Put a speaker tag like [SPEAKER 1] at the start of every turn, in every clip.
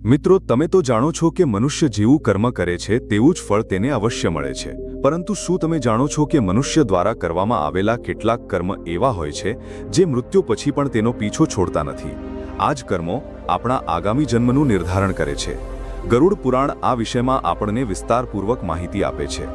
[SPEAKER 1] મિત્રો, તમે તો જાણો છો કે મનુષ્ય જેવું કર્મ કરે છે તેવું જ ફળ તેને અવશ્ય મળે છે, પરંતુ શું તમે જાણો છો કે મનુષ્ય દ્વારા કરવામાં આવેલા કેટલાક કર્મ એવા હોય છે જે મૃત્યુ પછી પણ તેનો પીછો છોડતા નથી? આ જ કર્મો આપણા આગામી જન્મનું નિર્ધારણ કરે છે. ગરુડ પુરાણ આ વિષયમાં આપણને વિસ્તારપૂર્વક માહિતી આપે છે.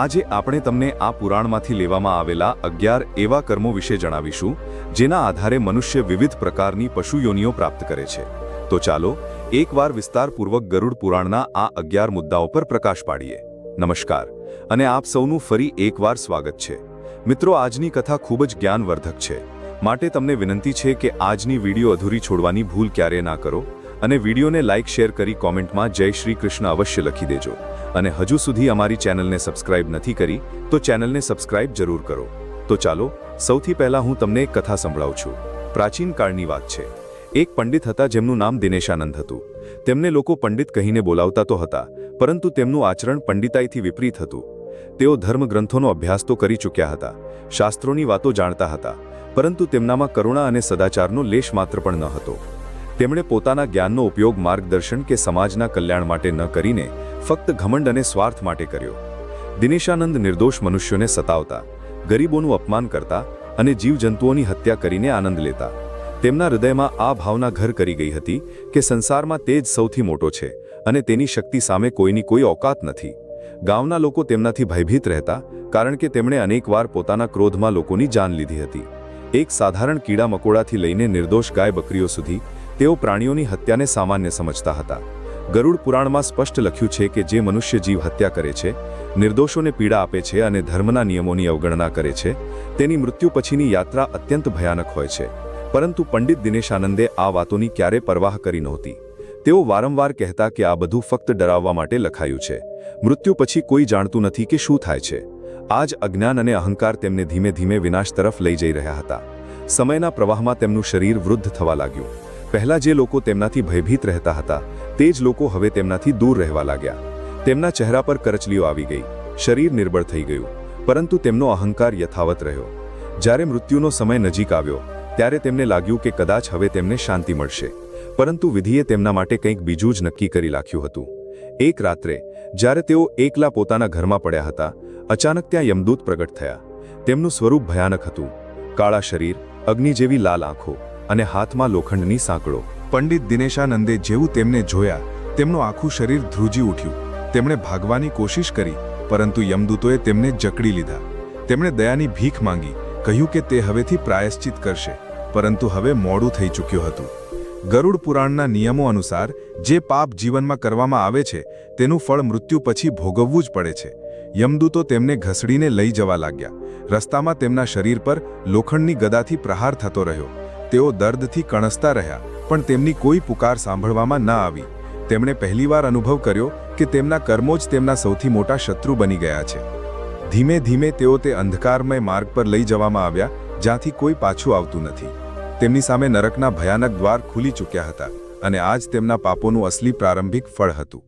[SPEAKER 1] આજે આપણે તમને આ પુરાણમાંથી લેવામાં આવેલા 11 એવા કર્મો વિશે જણાવીશું જેના આધારે મનુષ્ય વિવિધ પ્રકારની પશુ યોનિઓ પ્રાપ્ત કરે છે. તો ચાલો એકવાર વિસ્તારપૂર્વક ગરુડ પુરાણના આ 11 મુદ્દાઓ પર પ્રકાશ પાડીએ. નમસ્કાર અને આપ સૌનું ફરી એકવાર સ્વાગત છે. મિત્રો, આજની કથા ખૂબ જ જ્ઞાનવર્ધક છે, માટે તમને વિનંતી છે કે આજની વિડીયો અધૂરી છોડવાની ભૂલ ક્યારેય ના કરો અને વિડીયોને લાઇક શેર કરી કોમેન્ટમાં જય શ્રી કૃષ્ણ અવશ્ય લખી દેજો. અને હજુ સુધી અમારી ચેનલને સબસ્ક્રાઇબ નથી કરી તો ચેનલને સબસ્ક્રાઇબ જરૂર કરો. તો ચાલો સૌથી પહેલા હું તમને એક કથા સંભળાવું છું. પ્રાચીન કાળની વાત છે. એક પંડિત હતા જેમનું નામ દિનેશાનંદ હતું. તેમને લોકો પંડિત કહીને બોલાવતા તો હતા, પરંતુ તેમનું આચરણ પંડિતાઈથી વિપરીત હતું. તેઓ ધર્મગ્રંથોનો અભ્યાસ તો કરી ચૂક્યા હતા, શાસ્ત્રોની વાતો જાણતા હતા, પરંતુ તેમનામાં કરુણા અને સદાચારનો લેશ માત્ર પણ ન હતો. તેમણે પોતાના જ્ઞાનનો ઉપયોગ માર્ગદર્શન કે સમાજના કલ્યાણ માટે ન કરીને ફક્ત ઘમંડ અને સ્વાર્થ માટે કર્યો. દિનેશાનંદ નિર્દોષ મનુષ્યોને સતાવતા, ગરીબોનું અપમાન કરતા અને જીવજંતુઓની હત્યા કરીને આનંદ લેતા. તેમના હૃદયમાં આ ભાવના ઘર કરી ગઈ હતી કે સંસારમાં તે જ સૌથી મોટો છે અને તેની શક્તિ સામે કોઈની કોઈ ઓકાત નથી. ગામના લોકો તેમનાથી ભયભીત રહેતા, કારણ કે તેમણે અનેકવાર પોતાના ક્રોધમાં લોકોની જાન લીધી હતી. એક સાધારણ કીડા મકોડાથી લઈને નિર્દોષ ગાય બકરીઓ સુધી તેઓ પ્રાણીઓની હત્યાને સામાન્ય સમજતા હતા. ગરુડ પુરાણમાં સ્પષ્ટ લખ્યું છે કે જે મનુષ્ય જીવ હત્યા કરે છે, નિર્દોષોને પીડા આપે છે અને ધર્મના નિયમોની અવગણના કરે છે, તેની મૃત્યુ પછીની યાત્રા અત્યંત ભયાનક હોય છે. પરંતુ પંડિત દિનેશાનંદે આ વાતોની ક્યારે પરવાહ કરી નહોતી. તેઓ વારંવાર કહેતા કે આ બધું ફક્ત ડરાવવા માટે લખાયું છે. મૃત્યુ પછી કોઈ જાણતું નથી કે શું થાય છે. આ જ અજ્ઞાન અને અહંકાર તેમને ધીમે ધીમે વિનાશ તરફ લઈ જઈ રહ્યા હતા. સમયના પ્રવાહમાં તેમનું શરીર વૃદ્ધ થવા લાગ્યું. પહેલા જે લોકો તેમનાથી ભયભીત રહેતા હતા તે જ લોકો હવે તેમનાથી દૂર રહેવા લાગ્યા. તેમના ચહેરા પર કરચલીઓ આવી ગઈ, શરીર નિર્બળ થઈ ગયું, પરંતુ તેમનો અહંકાર યથાવત રહ્યો. જ્યારે મૃત્યુનો સમય નજીક આવ્યો ત્યારે તેમને લાગ્યું કે કદાચ હવે તેમને શાંતિ મળશે, પરંતુ વિધિએ તેમના માટે કંઈક બીજું જ નક્કી કરી રાખ્યું હતું. એક રાત્રે જ્યારે તેઓ એકલા પોતાના ઘરમાં પડ્યા હતા, અચાનક ત્યાં યમદૂત પ્રગટ થયા. તેમનું સ્વરૂપ ભયાનક હતું. કાળા શરીર, અગ્નિ જેવી લાલ આંખો અને હાથમાં લોખંડની સાંકળો. પંડિત દિનેશાનંદે જેવું તેમને જોયા, તેમનું આખું શરીર ધ્રુજી ઉઠ્યું. તેમણે ભાગવાની કોશિશ કરી, પરંતુ યમદૂતોએ તેમને જકડી લીધા. તેમણે દયાની ભીખ માંગી, કહ્યું કે તે હવેથી પ્રાયશ્ચિત કરશે, પરંતુ હવે મોડું થઈ ચૂક્યું હતું. ગરુડ પુરાણના નિયમો અનુસાર જે પાપ જીવનમાં કરવામાં આવે છે તેનું ફળ મૃત્યુ પછી ભોગવવું જ પડે છે. યમદૂતો તેમને ઘસડીને લઈ જવા લાગ્યા. રસ્તામાં તેમના શરીર પર લોખંડની ગદાથી પ્રહાર થતો રહ્યો. તેઓ દર્દથી કણસતા રહ્યા, પણ તેમની કોઈ પુકાર સાંભળવામાં ન આવી. તેમણે પહેલીવાર અનુભવ કર્યો કે તેમના કર્મો જ તેમના સૌથી મોટા શત્રુ બની ગયા છે. ધીમે ધીમે તેઓ તે અંધકારમય માર્ગ પર લઈ જવામાં આવ્યા જ્યાંથી કોઈ પાછું આવતું નથી. તેમની સામે નરકના ભયાનક દ્વાર ખુલી ચૂક્યા હતા અને આ જ તેમના પાપોનું અસલી પ્રારંભિક ફળ હતું.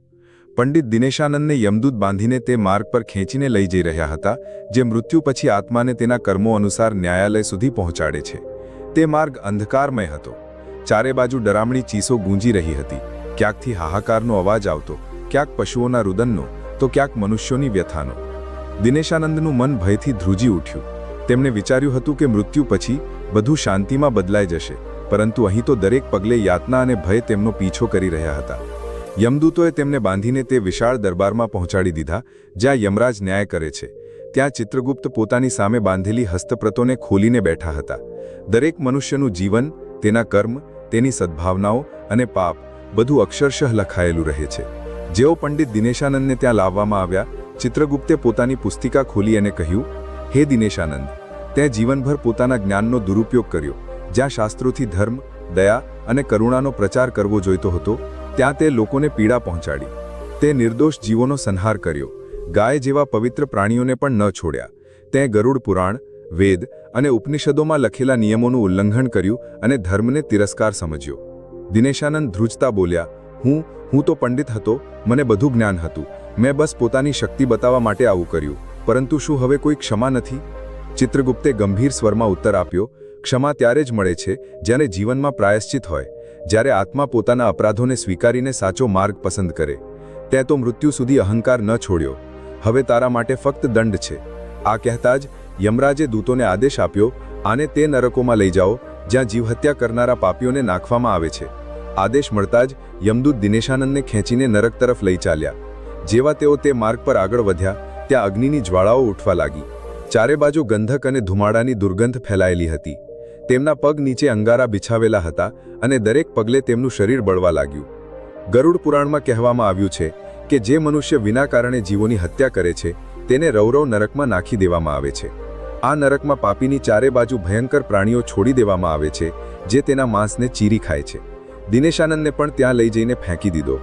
[SPEAKER 1] પંડિત દિનેશાનંદને યમદૂત બાંધીને તે માર્ગ પર ખેંચીને લઈ જઈ રહ્યા હતા જે મૃત્યુ પછી આત્માને તેના કર્મો અનુસાર ન્યાયાલય સુધી પહોંચાડે છે. તે માર્ગ અંધકારમય હતો. ચારે બાજુ ડરામણી ચીસો ગૂંજી રહી હતી. ક્યાંકથી હાહાકારનો અવાજ આવતો, ક્યાંક પશુઓના રુદનનો, તો ક્યાંક મનુષ્યોની વ્યથાનો. દિનેશાનંદનું મન ભયથી ધ્રુજી ઉઠ્યું. તેમણે વિચાર્યું હતું કે મૃત્યુ પછી બધું શાંતિમાં બદલાઈ જશે, પરંતુ અહીં તો દરેક પગલે યાતના અને ભય તેમનો પીછો કરી રહ્યા હતા. યમદૂતોએ તેમને બાંધીને તે વિશાળ દરબારમાં પહોંચાડી દીધા જ્યાં યમરાજ ન્યાય કરે છે. ત્યાં ચિત્રગુપ્ત પોતાની સામે બાંધેલી હસ્તપ્રતોને ખોલીને બેઠા હતા. દરેક મનુષ્યનું જીવન, તેના કર્મ, તેની સદ્ભાવનાઓ અને પાપ બધું અક્ષરશઃ લખાયેલું રહે છે. જેઓ પંડિત દિનેશાનંદને ત્યાં લાવવામાં આવ્યા, ચિત્રગુપ્તે પોતાની પુસ્તિકા ખોલી અને કહ્યું, હે દિનેશાનંદ, તે જીવનભર પોતાના જ્ઞાનનો દુરુપયોગ કર્યો. જ્યાં શાસ્ત્રોથી ધર્મ, દયા અને કરુણાનો પ્રચાર કરવો જોઈતો હતો ત્યાં તે લોકોને પીડા પહોંચાડી. તે નિર્દોષ જીવોનો સંહાર કર્યો, ગાય જેવા પવિત્ર પ્રાણીઓને પણ ન છોડ્યા. તે ગરુડ પુરાણ, વેદ અને ઉપનિષદોમાં લખેલા નિયમોનું ઉલ્લંઘન કર્યું અને ધર્મને તિરસ્કાર સમજ્યો. દિનેશાનંદ ધ્રુજતા બોલ્યા, હું તો પંડિત હતો, મને બધું જ્ઞાન હતું. મેં બસ પોતાની શક્તિ બતાવવા માટે આવું કર્યું, પરંતુ શું હવે કોઈ ક્ષમા નથી? ચિત્રગુપ્તે ગંભીર સ્વરમાં ઉત્તર આપ્યો, ક્ષમા ત્યારે જ મળે છે જ્યારે જીવનમાં પ્રાયશ્ચિત હોય,
[SPEAKER 2] જ્યારે આત્મા પોતાના અપરાધોને સ્વીકારીને સાચો માર્ગ પસંદ કરે. તે તો મૃત્યુ સુધી અહંકાર ન છોડ્યો. હવે તારા માટે ફક્ત દંડ છે. આ કહેતા જ યમરાજે દૂતોને આદેશ આપ્યો, આને તે નરકોમાં લઈ જાઓ જ્યાં જીવહત્યા કરનારા પાપીઓને નાખવામાં આવે છે. આદેશ મળતા જ યમદૂત દિનેશાનંદને ખેંચીને નરક તરફ લઈ ચાલ્યા. જેવા તેઓ તે માર્ગ પર આગળ વધ્યા ત્યાં અગ્નિની જ્વાળાઓ ઉઠવા લાગી. ચારે બાજુ ગંધક અને ધુમાડાની દુર્ગંધ ફેલાયેલી હતી. તેમના પગ નીચે અંગારા બિછાવેલા હતા અને દરેક પગલે તેમનું શરીર બળવા લાગ્યું. ગરુડ પુરાણમાં કહેવામાં આવ્યું છે કે જે મનુષ્ય વિના કારણે જીવોની હત્યા કરે છે તેને રૌરવ નરકમાં નાખી દેવામાં આવે છે. આ નરકમાં પાપીની ચારે બાજુ ભયંકર પ્રાણીઓ છોડી દેવામાં આવે છે જે તેના માંસને ચીરી ખાય છે. દિનેશાનંદને પણ ત્યાં લઈ જઈને ફેંકી દીધો.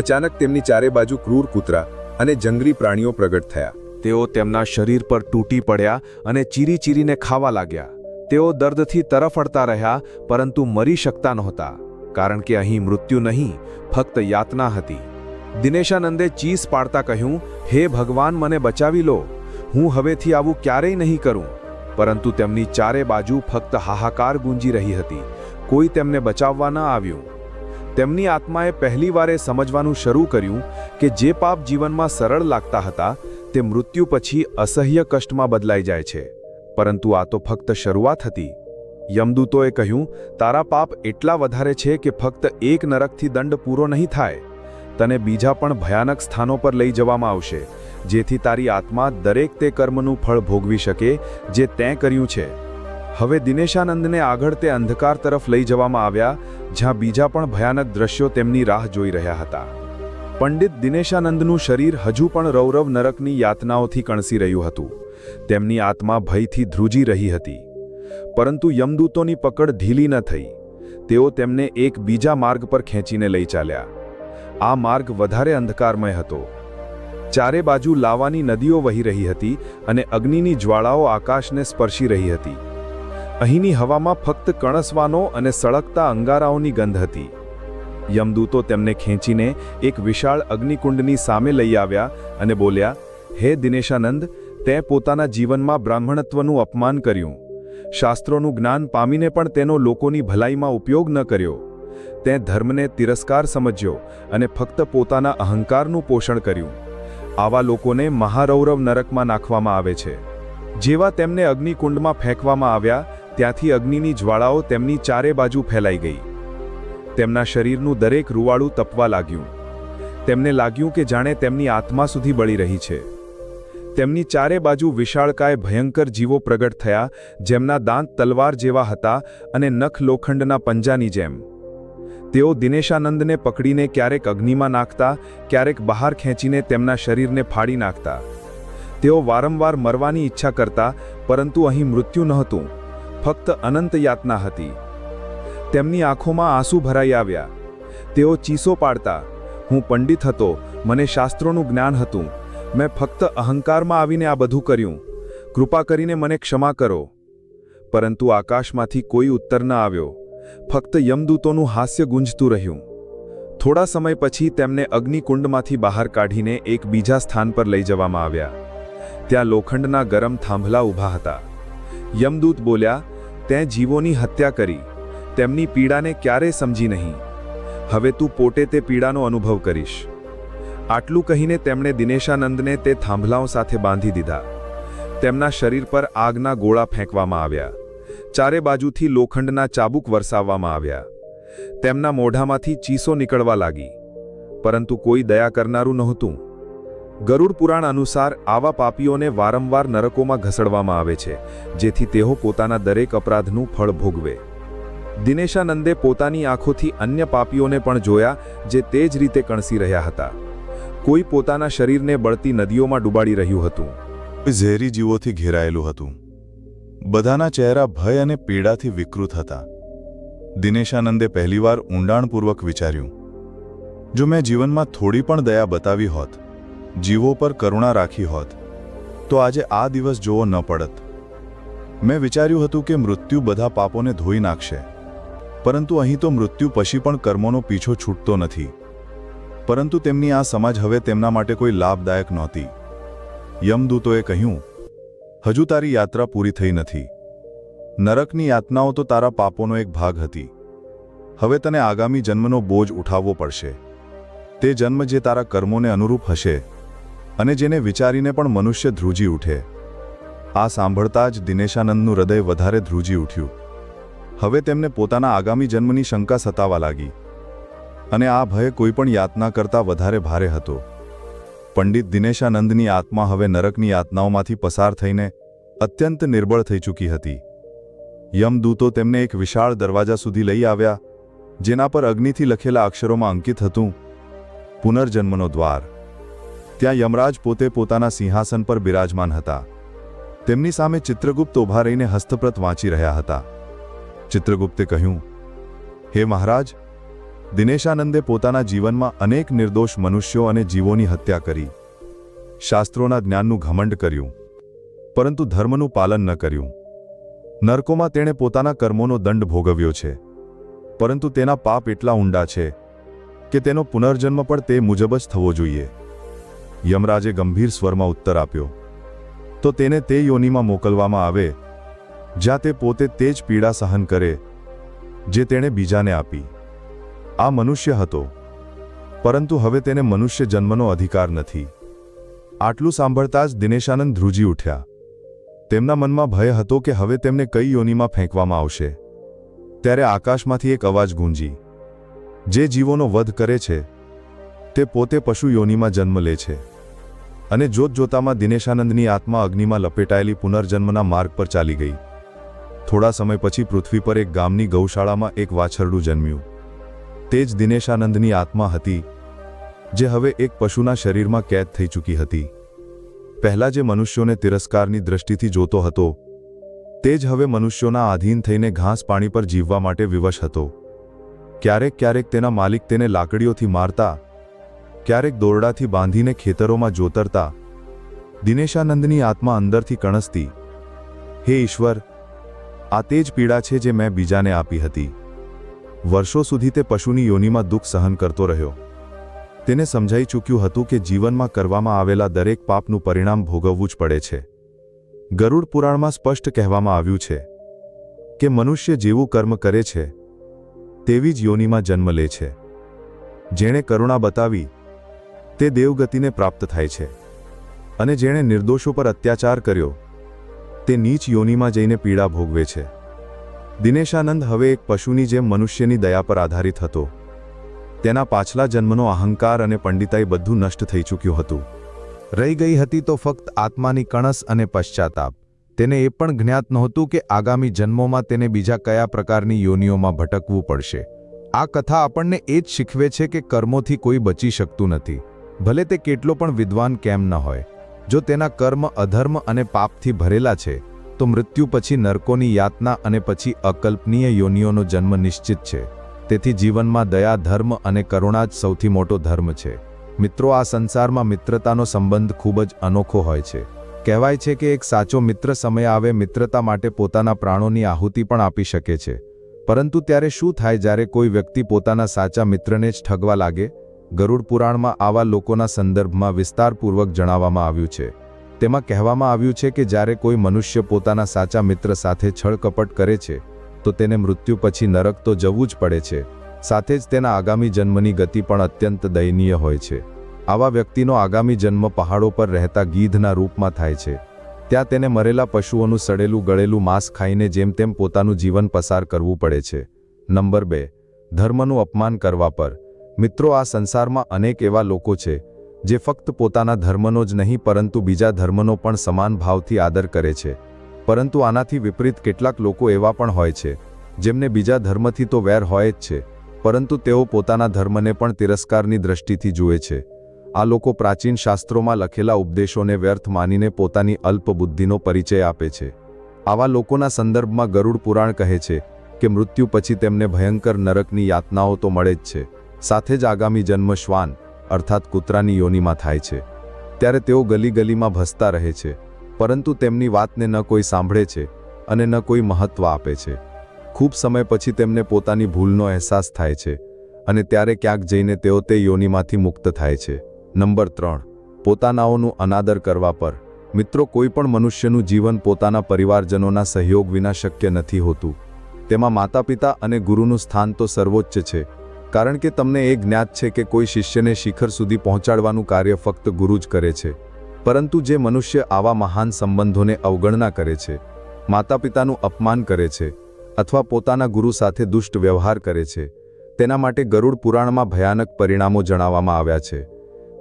[SPEAKER 2] અચાનક તેમની ચારે બાજુ ક્રૂર કૂતરા અને જંગલી પ્રાણીઓ પ્રગટ થયા.
[SPEAKER 3] તેઓ તેમના શરીર પર તૂટી પડ્યા અને ચીરી ચીરીને ખાવા લાગ્યા. તેઓ દર્દથી તરફડતા રહ્યા પરંતુ મરી શકતા નહોતા, કારણ કે અહીં મૃત્યુ નહીં, ફક્ત યાતના હતી. દિનેશાનંદે ચીસ પાડતા કહ્યું, હે ભગવાન, મને બચાવી લો, હું હવેથી આવું ક્યારેય નહીં કરું. પરંતુ તેમની ચારે બાજુ ફક્ત હાહાકાર ગુંજી રહી હતી. કોઈ તેમને બચાવવા ન આવ્યું. તેમની આત્માએ પહેલીવારે સમજવાનું શરૂ કર્યું કે જે પાપ જીવનમાં સરળ લાગતા હતા તે મૃત્યુ પછી અસહ્ય કષ્ટમાં બદલાઈ જાય છે. પરંતુ આ તો ફક્ત શરૂઆત હતી. યમદૂતોએ કહ્યું, તારા પાપ એટલા વધારે છે કે ફક્ત એક નરકથી દંડ પૂરો નહીં થાય, તને બીજા પણ ભયાનક સ્થાનો પર લઈ જવામાં આવશે, જેથી તારી આત્મા દરેક તે કર્મનું ફળ ભોગવી શકે જે તેં કર્યું છે. હવે દિનેશાનંદને આગળ તે અંધકાર તરફ લઈ જવામાં આવ્યા જ્યાં બીજા પણ ભયાનક દ્રશ્યો તેમની રાહ જોઈ રહ્યા હતા. પંડિત દિનેશાનંદનું શરીર હજુ પણ રૌરવ નરકની યાતનાઓથી કણસી રહ્યું હતું. તેમની આત્મા ભયથી ધ્રુજી રહી હતી. પરંતુ યમદૂતોની પકડ ઢીલી ન થઈ. તેઓ તેમને એક બીજા માર્ગ પર ખેંચીને લઈ ચાલ્યા. આ માર્ગ વધારે અંધકારમય હતો. ચારે બાજુ લાવાની નદીઓ વહી રહી હતી અને અગ્નિની જ્વાળાઓ આકાશને સ્પર્શી રહી હતી. અહીંની હવામાં ફક્ત કણસવાનો અને સળગતા અંગારાઓની ગંધ હતી. યમદૂતો તેમને ખેંચીને એક વિશાળ અગ્નિકુંડની સામે લઈ આવ્યા અને બોલ્યા, હે દિનેશાનંદ, તે પોતાના જીવનમાં બ્રાહ્મણત્વનું અપમાન કર્યું. શાસ્ત્રોનું જ્ઞાન પામીને પણ તેનો લોકોની ભલાઈમાં ઉપયોગ ન કર્યો. તે ધર્મને તિરસ્કાર સમજ્યો અને ફક્ત પોતાના અહંકારનું પોષણ કર્યું. આવા લોકોને મહારૌરવ નરકમાં નાખવામાં આવે છે. જેવા તેમને અગ્નિકુંડમાં ફેંકવામાં આવ્યા ત્યાંથી અગ્નિની જ્વાળાઓ તેમની ચારે બાજુ ફેલાઈ ગઈ. તેમના શરીરનું દરેક રૂવાળું તપવા લાગ્યું. તેમને લાગ્યું કે જાણે તેમની આત્મા સુધી બળી રહી છે. તેમની ચારે બાજુ વિશાળકાય ભયંકર જીવો પ્રગટ થયા, જેમના દાંત તલવાર જેવા હતા અને નખ લોખંડના પંજાની જેમ. તેઓ દિનેશાનંદને પકડીને ક્યારેક અગ્નિમાં નાખતા, ક્યારેક બહાર ખેંચીને તેમના શરીરને ફાડી નાખતા. તેઓ વારંવાર મરવાની ઈચ્છા કરતા, પરંતુ અહીં મૃત્યુ નહોતું, ફક્ત અનંત યાતના હતી. તેમની આંખોમાં આંસુ ભરાઈ આવ્યા. તેઓ ચીસો પાડતા, હું પંડિત હતો, મને શાસ્ત્રોનું જ્ઞાન હતું, મેં ફક્ત અહંકારમાં આવીને આ બધું કર્યું, કૃપા કરીને મને ક્ષમા કરો. પરંતુ આકાશમાંથી કોઈ ઉત્તર ન આવ્યો. ફક્ત યમદૂતોનું હાસ્ય ગુંજતું રહ્યું. થોડા સમય પછી તેમને અગ્નિકુંડમાંથી બહાર કાઢીને એક બીજા સ્થાન પર લઈ જવામાં આવ્યા. ત્યાં લોખંડના ગરમ થાંભલા ઊભા હતા. યમદૂત બોલ્યા, તેં જીવોની હત્યા કરી, તેમની પીડાને ક્યારેય સમજી નહીં. હવે તું પોતે તે પીડાનો અનુભવ કરીશ. આટલું કહીને તેમણે દિનેશાનંદને તે થાંભલાઓ સાથે બાંધી દીધા. તેમના શરીર પર આગના ગોળા ફેંકવામાં આવ્યા. ચારે બાજુથી લોખંડના ચાબુક વરસાવવામાં આવ્યા. તેમના મોઢામાંથી ચીસો નીકળવા લાગી. પરંતુ કોઈ દયા કરનારું નહોતું. ગરુડ પુરાણ અનુસાર આવા પાપીઓને વારંવાર નરકોમાં ઘસડવામાં આવે છે, જેથી તેઓ પોતાના દરેક અપરાધનું ફળ ભોગવે. દિનેશાનંદે પોતાની આંખોથી અન્ય પાપીઓને પણ જોયા જે તે જ રીતે કણસી રહ્યા હતા. કોઈ પોતાના શરીરને બળતી નદીઓમાં ડૂબાડી રહ્યું હતું.
[SPEAKER 1] કોઈ ઝેરી જીવોથી ઘેરાયેલું હતું. બધાના ચહેરા ભય અને પીડાથી વિકૃત હતા. દિનેશાનંદે પહેલીવાર ઊંડાણપૂર્વક વિચાર્યું, જો મેં જીવનમાં થોડી પણ દયા બતાવી હોત, જીવો પર કરુણા રાખી હોત, તો આજે આ દિવસ જોવો ન પડત. મેં વિચાર્યું હતું કે મૃત્યુ બધા પાપોને ધોઈ નાખશે, પરંતુ અહીં તો મૃત્યુ પછી પણ કર્મોનો પીછો છૂટતો નથી. પરંતુ તેમની આ સમજ હવે તેમના માટે કોઈ લાભદાયક નહોતી. યમદૂતોએ કહ્યું, હજુ તારી યાત્રા પૂરી થઈ નથી. નરકની યાતનાઓ તો તારા પાપોનો એક ભાગ હતી. હવે તને આગામી જન્મનો બોજ ઉઠાવવો પડશે. તે જન્મ જે તારા કર્મોને અનુરૂપ હશે અને જેને વિચારીને પણ મનુષ્ય ધ્રુજી ઉઠે. આ સાંભળતા જ દિનેશાનંદનું હૃદય વધારે ધ્રુજી ઉઠ્યું. હવે તેમને પોતાના આગામી જન્મની શંકા સતાવા લાગી અને આ ભય કોઈપણ યાતના કરતાં વધારે ભારે હતો. પંડિત દિનેશાનંદની આત્મા હવે નરકની યાતનાઓમાંથી પસાર થઈને અત્યંત નિર્બળ થઈ ચૂકી હતી. યમદૂતો તેમને એક વિશાળ દરવાજા સુધી લઈ આવ્યા, જેના પર અગ્નિથી લખેલા અક્ષરોમાં અંકિત હતું, પુનર્જન્મનો દ્વાર. ત્યાં યમરાજ પોતે પોતાના સિંહાસન પર બિરાજમાન હતા. તેમની સામે ચિત્રગુપ્ત ઊભા રહીને હસ્તપ્રત વાંચી રહ્યા હતા. ચિત્રગુપ્તે કહ્યું, હે મહારાજ, દિનેશાનંદે પોતાના જીવનમાં અનેક નિર્દોષ મનુષ્યો અને જીવોની હત્યા કરી. શાસ્ત્રોના જ્ઞાનનું ઘમંડ કર્યું, પરંતુ ધર્મનું પાલન ન કર્યું. નરકોમાં તેણે પોતાના કર્મોનો દંડ ભોગવ્યો છે, પરંતુ તેના પાપ એટલા ઊંડા છે કે તેનો પુનર્જન્મ પણ તે મુજબ જ થવો જોઈએ. યમરાજે ગંભીર સ્વરમાં ઉત્તર આપ્યો, તો તેને તે યોનિમાં મોકલવામાં આવે જ્યાં તે પોતે તે જ પીડા સહન કરે જે તેણે બીજાને આપી. આ મનુષ્ય હતો, પરંતુ હવે તેને મનુષ્ય જન્મનો અધિકાર નથી. આટલું સાંભળતા જ દિનેશાનંદ ધ્રુજી ઉઠ્યા. તેમના મનમાં ભય હતો કે હવે તેમને કઈ યોનિમાં ફેંકવામાં આવશે. ત્યારે આકાશમાંથી એક અવાજ ગુંજી, જે જીવોનો વધ કરે છે તે પોતે પશુ યોનિમાં જન્મ લે છે. અને જોતજોતામાં દિનેશાનંદની આત્મા અગ્નિમાં લપેટાયેલી પુનર્જન્મના માર્ગ પર ચાલી ગઈ. થોડા સમય પછી પૃથ્વી પર એક ગામની ગૌશાળામાં એક વાછરડું જન્મ્યું. તે જ દિનેશાનંદની આત્મા હતી, જે હવે એક પશુના શરીરમાં કેદ થઈ ચૂકી હતી. પહેલા જે મનુષ્યોને તિરસ્કારની દૃષ્ટિથી જોતો હતો, તે જ હવે મનુષ્યોના આધીન થઈને ઘાસ પાણી પર જીવવા માટે વિવશ હતો. ક્યારેક ક્યારેક તેના માલિક તેને લાકડીઓથી મારતા, ક્યારેક દોરડાથી બાંધીને ખેતરોમાં જોતરતા. દિનેશાનંદની આત્મા અંદરથી કણસતી, હે ઈશ્વર, આ તે જ પીડા છે જે મેં બીજાને આપી હતી. વર્ષો સુધી તે પશુની યોનિમાં દુઃખ સહન કરતો રહ્યો. તેને સમજાઈ ચૂક્યું હતું કે જીવનમાં કરવામાં આવેલા દરેક પાપનું પરિણામ ભોગવવું જ પડે છે. ગરુડ પુરાણમાં સ્પષ્ટ કહેવામાં આવ્યું છે કે મનુષ્ય જેવું કર્મ કરે છે તેવી જ યોનિમાં જન્મ લે છે. જેણે કરુણા બતાવી તે દેવગતિને પ્રાપ્ત થાય છે, અને જેણે નિર્દોષો પર અત્યાચાર કર્યો તે નીચ યોનિમાં જઈને પીડા ભોગવે છે. દિનેશાનંદ હવે એક પશુની જેમ મનુષ્યની દયા પર આધારિત હતો. તેના પાછલા જન્મનો અહંકાર અને પંડિતાઈ બધું નષ્ટ થઈ ચૂક્યું હતું.
[SPEAKER 3] રહી ગઈ હતી તો ફક્ત આત્માની કણસ અને પશ્ચાતાપ. તેને એ પણ જ્ઞાત નહોતું કે આગામી જન્મોમાં તેને બીજા કયા પ્રકારની યોનિઓમાં ભટકવું પડશે. આ કથા આપણને એ જ શીખવે છે કે કર્મોથી કોઈ બચી શકતું નથી, ભલે તે કેટલો પણ વિદ્વાન કેમ ન હોય. જો તેના કર્મ અધર્મ અને પાપથી ભરેલા છે તો મૃત્યુ પછી નરકોની યાતના અને પછી અકલ્પનીય યોનિઓનો જન્મ નિશ્ચિત છે. તેથી જીવનમાં દયા, ધર્મ અને કરુણા જ સૌથી મોટો ધર્મ છે. મિત્રો, આ સંસારમાં મિત્રતાનો સંબંધ ખૂબ જ અનોખો હોય છે. કહેવાય છે કે એક સાચો મિત્ર સમય આવે મિત્રતા માટે પોતાના પ્રાણોની આહુતિ પણ આપી શકે છે. પરંતુ ત્યારે શું થાય જ્યારે કોઈ વ્યક્તિ પોતાના સાચા મિત્રને જ ઠગવા લાગે? ગરુડ પુરાણમાં આવા લોકોના સંદર્ભમાં વિસ્તારપૂર્વક જણાવવામાં આવ્યું છે. તેમાં કહેવામાં આવ્યું છે કે જ્યારે કોઈ મનુષ્ય પોતાના સાચા મિત્ર સાથે છળકપટ કરે છે તો તેને મૃત્યુ પછી નરક તો જવું જ પડે છે, સાથે જ તેના આગામી જન્મની ગતિ પણ અત્યંત દયનીય હોય છે. આવા વ્યક્તિનો આગામી જન્મ પહાડો પર રહેતા ગીધના રૂપમાં થાય છે. ત્યાં તેને મરેલા પશુઓનું સડેલું ગળેલું માંસ ખાઈને જેમ તેમ પોતાનું જીવન પસાર કરવું પડે છે. નંબર 2, ધર્મનું અપમાન કરવા પર. મિત્રો, આ સંસારમાં અનેક એવા લોકો છે જે ફક્ત પોતાના ધર્મનો જ નહીં પરંતુ બીજા ધર્મનો પણ સમાન ભાવથી આદર કરે છે. પરંતુ આનાથી વિપરીત કેટલાક લોકો એવા પણ હોય છે જેમને બીજા ધર્મથી તો વેર હોય જ છે, પરંતુ તેઓ પોતાના ધર્મને પણ તિરસ્કારની દૃષ્ટિથી જુએ છે. આ લોકો પ્રાચીન શાસ્ત્રોમાં લખેલા ઉપદેશોને વ્યર્થ માનીને પોતાની અલ્પ બુદ્ધિનો પરિચય આપે છે. આવા લોકોના સંદર્ભમાં ગરુડ પુરાણ કહે છે કે મૃત્યુ પછી તેમને ભયંકર નરકની યાતનાઓ તો મળે જ છે, સાથે જ આગામી જન્મ શ્વાન અર્થાત કૂતરાની યોનિમાં થાય છે. ત્યારે તેઓ ગલી ગલીમાં ભસતા રહે છે, પરંતુ તેમની વાતને ન કોઈ સાંભળે છે અને ન કોઈ મહત્વ આપે છે. ખૂબ સમય પછી તેમને પોતાની ભૂલનો અહેસાસ થાય છે અને ત્યારે ક્યાંક જઈને તેઓ તે યોનિમાંથી મુક્ત થાય છે. નંબર 3, પોતાનાઓનું અનાદર કરવા પર. મિત્રો, કોઈ પણ મનુષ્યનું જીવન પોતાના પરિવારજનોના સહયોગ વિના શક્ય નથી હોતું.
[SPEAKER 2] તેમાં માતા પિતા અને ગુરુનું સ્થાન તો સર્વોચ્ચ છે, કારણ કે તમને એ જ્ઞાત છે કે કોઈ શિષ્યને શિખર સુધી પહોંચાડવાનું કાર્ય ફક્ત ગુરુ જ કરે છે. પરંતુ જે મનુષ્ય આવા મહાન સંબંધોને અવગણના કરે છે, માતા પિતાનું અપમાન કરે છે અથવા પોતાના ગુરુ સાથે દુષ્ટ વ્યવહાર કરે છે, તેના માટે ગરુડ પુરાણમાં ભયાનક પરિણામો જણાવવામાં આવ્યા છે.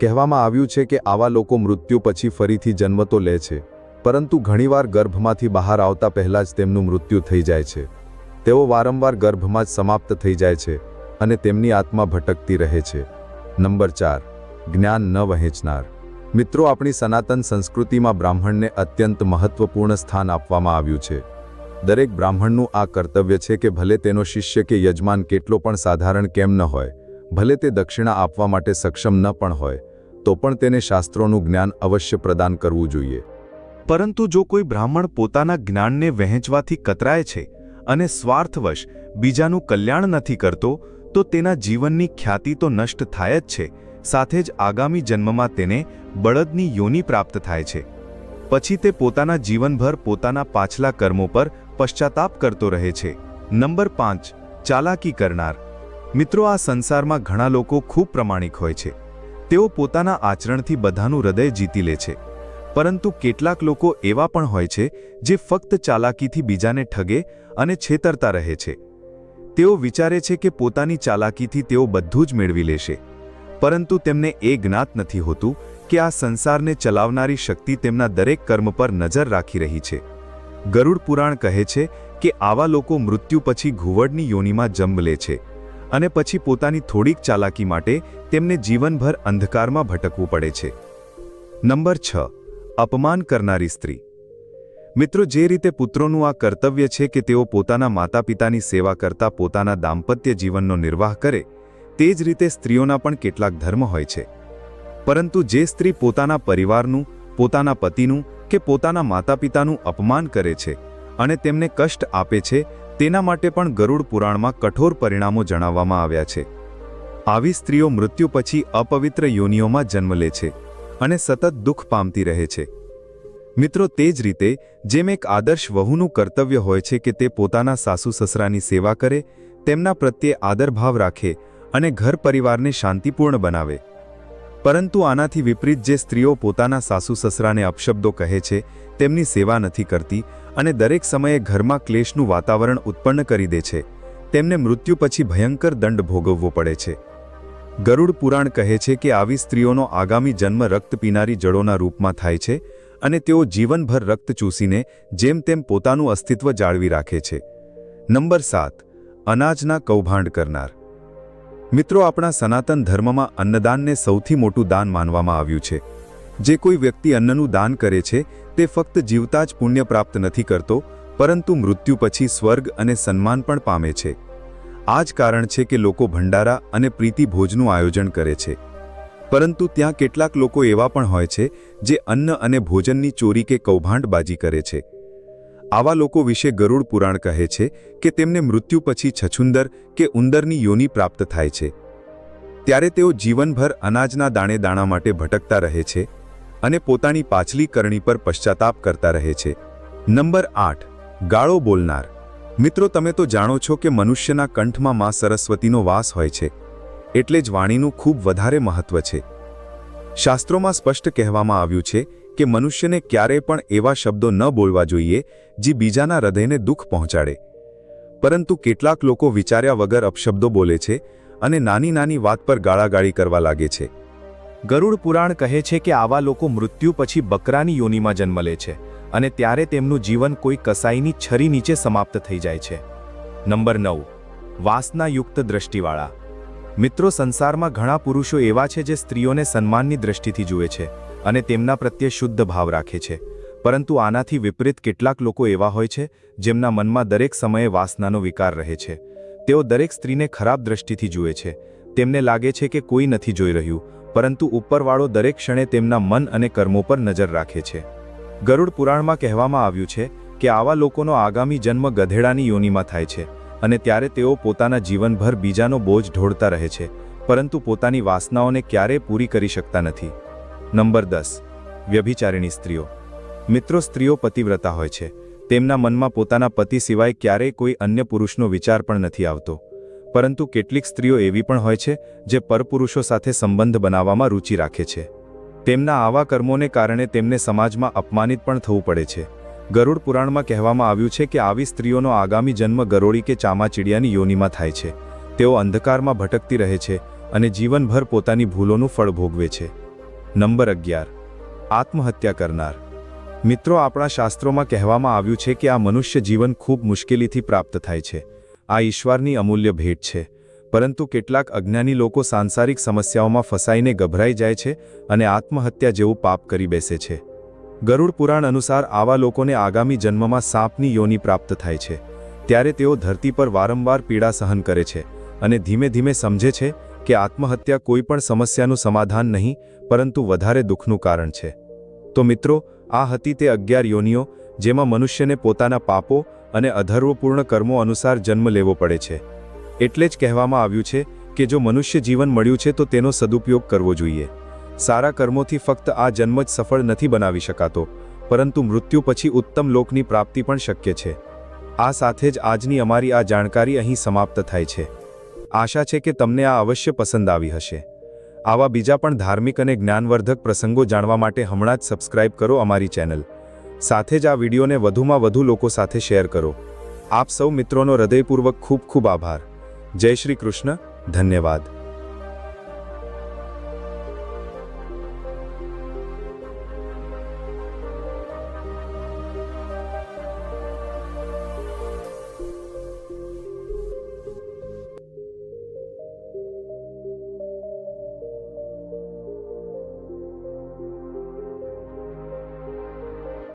[SPEAKER 2] કહેવામાં આવ્યું છે કે આવા લોકો મૃત્યુ પછી ફરીથી જન્મ તો લે છે, પરંતુ ઘણીવાર ગર્ભમાંથી બહાર આવતા પહેલાં જ તેમનું મૃત્યુ થઈ જાય છે. તેઓ વારંવાર ગર્ભમાં જ સમાપ્ત થઈ જાય છે અને તેમની આત્મા ભટકતી રહે છે. નંબર 4. જ્ઞાન ન વહેંચનાર. મિત્રો, આપણી સનાતન સંસ્કૃતિમાં બ્રાહ્મણને અત્યંત મહત્વપૂર્ણ સ્થાન આપવામાં આવ્યું છે. દરેક બ્રાહ્મણનું આ કર્તવ્ય છે કે ભલે તેનો શિષ્ય કે યજમાન કેટલો પણ સાધારણ કેમ ન હોય, ભલે તે દક્ષિણા આપવા માટે સક્ષમ ન પણ હોય, તો પણ તેને શાસ્ત્રોનું જ્ઞાન અવશ્ય પ્રદાન કરવું જોઈએ.
[SPEAKER 3] પરંતુ જો કોઈ બ્રાહ્મણ પોતાના જ્ઞાનને વહેંચવાથી કતરાય છે અને સ્વાર્થવશ બીજાનું કલ્યાણ નથી કરતો, તો તેના જીવનની ખ્યાતિ તો નષ્ટ થાય જ છે, સાથે જ આગામી જન્મમાં તેને બળદની યોનિ પ્રાપ્ત થાય છે. પછી તે પોતાના જીવનભર પોતાના પાછલા કર્મો પર પશ્ચાતાપ કરતો રહે છે. નંબર 5. ચાલાકી કરનાર. મિત્રો, આ સંસારમાં ઘણા લોકો ખૂબ પ્રમાણિક હોય છે. તેઓ પોતાના આચરણથી બધાનું હૃદય જીતી લે છે. પરંતુ કેટલાક લોકો એવા પણ હોય છે જે ફક્ત ચાલાકીથી બીજાને ઠગે અને છેતરતા રહે છે. તેઓ વિચારે છે કે પોતાની ચાલાકીથી તેઓ બધું જ મેળવી લેશે, પરંતુ તેમને એ જ્ઞાત નથી હોતું કે આ સંસારને ચલાવનારી શક્તિ તેમના દરેક કર્મ પર નજર રાખી રહી છે. ગરુડ પુરાણ કહે છે કે આવા લોકો મૃત્યુ પછી ઘુવડની યોનિમાં જન્મ લે છે અને પછી પોતાની થોડીક ચાલાકી માટે તેમને જીવનભર અંધકારમાં ભટકવું પડે છે. નંબર 6. અપમાન કરનારી સ્ત્રી. મિત્રો, જે રીતે પુત્રોનું આ કર્તવ્ય છે કે તેઓ પોતાના માતા પિતાની સેવા કરતા પોતાના દાંપત્ય જીવનનો નિર્વાહ કરે, તે જ રીતે સ્ત્રીઓના પણ કેટલાક ધર્મ હોય છે. પરંતુ જે સ્ત્રી પોતાના પરિવારનું, પોતાના પતિનું કે પોતાના માતા પિતાનું અપમાન કરે છે અને તેમને કષ્ટ આપે છે, તેના માટે પણ ગરુડ પુરાણમાં કઠોર પરિણામો જણાવવામાં આવ્યા છે. આવી સ્ત્રીઓ મૃત્યુ પછી અપવિત્ર યોનિઓમાં જન્મ લે છે અને સતત દુઃખ પામતી રહે છે. મિત્રો, તે જ રીતે જેમ એક આદર્શ વહુનું કર્તવ્ય હોય છે કે તે પોતાના સાસુ સસરાની સેવા કરે, તેમના પ્રત્યે આદરભાવ રાખે અને ઘર પરિવારને શાંતિપૂર્ણ બનાવે. પરંતુ આનાથી વિપરીત જે સ્ત્રીઓ પોતાના સાસુ સસરાને અપશબ્દો કહે છે, તેમની સેવા નથી કરતી અને દરેક સમયે ઘરમાં ક્લેશનું વાતાવરણ ઉત્પન્ન કરી દે છે, તેમને મૃત્યુ પછી ભયંકર દંડ ભોગવવો પડે છે. ગરુડ પુરાણ કહે છે કે આવી સ્ત્રીઓનો આગામી જન્મ રક્ત પીનારી જળોના રૂપમાં થાય છે અને તેઓ જીવનભર રક્ત ચૂસીને જેમ તેમ પોતાનું અસ્તિત્વ જાળવી રાખે છે. નંબર 7. અનાજના કૌભાંડ કરનાર. મિત્રો, આપણા સનાતન ધર્મમાં અન્નદાનને સૌથી મોટું દાન માનવામાં આવ્યું છે. જે કોઈ વ્યક્તિ અન્નનું દાન કરે છે તે ફક્ત જીવતા જ પુણ્ય પ્રાપ્ત નથી કરતો, પરંતુ મૃત્યુ પછી સ્વર્ગ અને સન્માન પણ પામે છે. આ જ કારણ છે કે લોકો ભંડારા અને પ્રીતિ ભોજનું આયોજન કરે છે. પરંતુ ત્યાં કેટલાક લોકો એવા પણ હોય છે જે અન્ન અને ભોજનની ચોરી કે કૌભાંડબાજી કરે છે. આવા લોકો વિશે ગરુડ પુરાણ કહે છે કે તેમને મૃત્યુ પછી છછુંદર કે ઉંદરની યોનિ પ્રાપ્ત થાય છે. ત્યારે તેઓ જીવનભર અનાજના દાણે દાણા માટે ભટકતા રહે છે અને પોતાની પાછલી કરણી પર પશ્ચાતાપ કરતા રહે છે. નંબર 8. ગાળો બોલનાર. મિત્રો, તમે તો જાણો છો કે મનુષ્યના કંઠમાં માં સરસ્વતીનો વાસ હોય છે, એટલે જ વાણીનું ખૂબ વધારે મહત્વ છે. શાસ્ત્રોમાં સ્પષ્ટ કહેવામાં આવ્યું છે કે મનુષ્યને ક્યારેય પણ એવા શબ્દો ન બોલવા જોઈએ જે બીજાના હૃદયને દુઃખ પહોંચાડે. પરંતુ કેટલાક લોકો વિચાર્યા વગર અપશબ્દો બોલે છે અને નાની નાની વાત પર ગાળાગાળી કરવા લાગે છે. ગરુડ પુરાણ કહે છે કે આવા લોકો મૃત્યુ પછી બકરાની યોનિમાં જન્મ લે છે અને ત્યારે તેમનું જીવન કોઈ કસાઈની છરી નીચે સમાપ્ત થઈ જાય છે. નંબર 9. વાસનાયુક્ત દ્રષ્ટિવાળા. મિત્રો, સંસારમાં ઘણા પુરુષો એવા છે જે સ્ત્રીઓને સન્માનની દ્રષ્ટિથી જુએ છે અને તેમના પ્રત્યે શુદ્ધ ભાવ રાખે છે. પરંતુ આનાથી વિપરીત કેટલાક લોકો એવા હોય છે જેમના મનમાં દરેક સમયે વાસનાનો વિકાર રહે છે. તેઓ દરેક સ્ત્રીને ખરાબ દ્રષ્ટિથી જુએ છે. તેમને લાગે છે કે કોઈ નથી જોઈ રહ્યું, પરંતુ ઉપરવાળો દરેક ક્ષણે તેમના મન અને કર્મો પર નજર રાખે છે. ગરુડ પુરાણમાં કહેવામાં આવ્યું છે કે આવા લોકોનો આગામી જન્મ ગધેડાની યોનિમાં થાય છે અને ત્યારે તેઓ પોતાના જીવનભર બીજાનો બોજ ઢોળતા રહે છે, પરંતુ પોતાની વાસનાઓને ક્યારેય પૂરી કરી શકતા નથી. નંબર 10. વ્યભિચારિણી સ્ત્રીઓ. મિત્રો, સ્ત્રીઓ પતિવ્રતા હોય છે.
[SPEAKER 2] તેમના મનમાં પોતાના પતિ સિવાય ક્યારેય કોઈ અન્ય પુરુષનો વિચાર પણ નથી આવતો. પરંતુ કેટલીક સ્ત્રીઓ એવી પણ હોય છે જે પરપુરુષો સાથે સંબંધ બનાવવામાં રુચિ રાખે છે. તેમના આવા કર્મોને કારણે તેમને સમાજમાં અપમાનિત પણ થવું પડે છે. ગરુડ પુરાણમાં કહેવામાં આવ્યું છે કે આવી સ્ત્રીઓનો આગામી જન્મ ગરોળી કે ચામાચીડિયાની યોનિમાં થાય છે. તેઓ અંધકારમાં ભટકતી રહે છે અને જીવનભર પોતાની ભૂલોનું ફળ ભોગવે છે. નંબર 11. આત્મહત્યા કરનાર. મિત્રો, આપણા શાસ્ત્રોમાં કહેવામાં આવ્યું છે કે આ મનુષ્ય જીવન ખૂબ મુશ્કેલીથી પ્રાપ્ત થાય છે. આ ઈશ્વરની અમૂલ્ય ભેટ છે. પરંતુ કેટલાક અજ્ઞાની લોકો સાંસારિક સમસ્યાઓમાં ફસાઈને ગભરાઈ જાય છે અને આત્મહત્યા જેવું પાપ કરી બેસે છે. ગરુડ પુરાણ અનુસાર આવા લોકોને આગામી જન્મમાં સાપની યોનિ પ્રાપ્ત થાય છે. ત્યારે તેઓ ધરતી પર વારંવાર પીડા સહન કરે છે અને ધીમે ધીમે સમજે છે કે આત્મહત્યા કોઈ પણ સમસ્યાનું સમાધાન નહીં, પરંતુ વધારે દુઃખનું કારણ છે. તો મિત્રો, આ હતી તે 11 યોનિઓ જેમાં મનુષ્યને પોતાના પાપો અને અધર્વપૂર્ણ કર્મો અનુસાર જન્મ લેવો પડે છે. એટલે જ કહેવામાં આવ્યું છે કે જો મનુષ્ય જીવન મળ્યું છે તો તેનો સદુપયોગ કરવો જોઈએ. સારા કર્મોથી ફક્ત આ જન્મ જ સફળ નથી બનાવી શકાતો, પરંતુ મૃત્યુ પછી ઉત્તમ લોકની પ્રાપ્તિ પણ શક્ય છે. આ સાથે જ આજની અમારી આ જાણકારી અહીં સમાપ્ત થાય છે. આશા છે કે તમને આ અવશ્ય પસંદ આવી હશે. આવા બીજા પણ ધાર્મિક અને જ્ઞાનવર્ધક પ્રસંગો જાણવા માટે હમણાં જ સબસ્ક્રાઇબ કરો અમારી ચેનલ. સાથે જ આ વિડીયોને વધુમાં વધુ લોકો સાથે શેર કરો. આપ સૌ મિત્રોનો હૃદયપૂર્વક ખૂબ ખૂબ આભાર. જય શ્રી કૃષ્ણ. ધન્યવાદ.